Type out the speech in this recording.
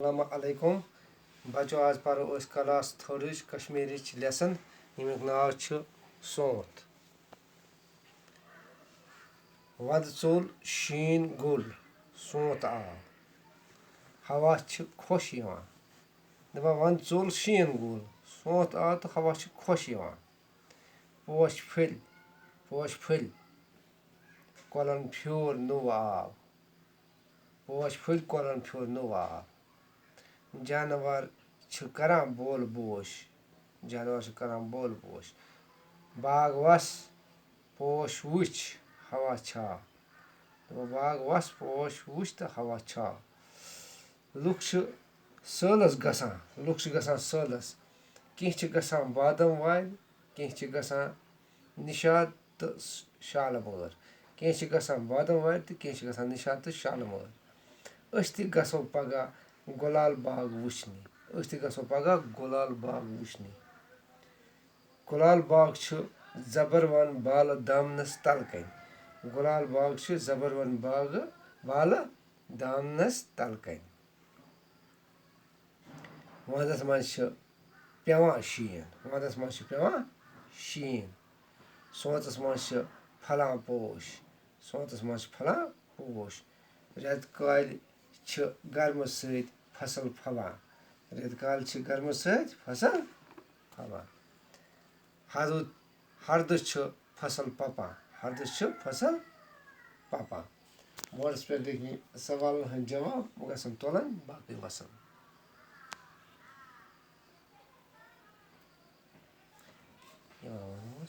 السلام علیکم بچو آز پرو کلاس تھٲڈٕچ کشمیٖرٕچ لیسن ییٚمیُک ناو چھُ سونٛت وَندٕ ژوٚل شیٖن گوٚل سونٛت آو ہوا چھِ خۄش یِوان دَپان وَندٕ ژوٚل شیٖن گوٚل سونٛت آو تہٕ ہوا چھِ خۄش یِوان پوش پھٔلۍ کۄلَن پھیوٗر نوٚو آب پوش پھٔلۍ کۄلَن پھیوٗر نوٚو آب جانوَر چھِ کَران بول بوش باغ وَس پوش وٕچھ ہوا چھاو باغ وَس پوش وٕچھ تہٕ ہوا چھاو لُکھ چھِ سٲلَس گژھان سٲلَس کینٛہہ چھِ گژھان بادام وارِ کینٛہہ چھِ گژھان نِشاط تہٕ شالہٕ مٲر کینٛہہ چھِ گژھان بادام وارِ تہٕ کینٛہہ چھِ گژھان نِشاط تہٕ شالہٕ مٲر أسۍ تہِ گژھو پَگاہ گُلال باغ وٕچھنہِ گُلال باغ چھُ زبروَن بالہٕ دامنَس تَلہٕ کَنۍ وَنٛدَس منٛز چھِ پٮ۪وان شیٖن سونٛتَس منٛز چھِ پھَلان پوش رٮ۪تہٕ کالہِ چھِ گرمہٕ سۭتۍ فصل پھۄلان ہردٕ چھُ فصل پَپان بوڈَس پٮ۪ٹھ لیکھِنۍ سوالَن ہٕنٛدۍ جواب گژھن تُلٕنۍ باقٕے وَسَلام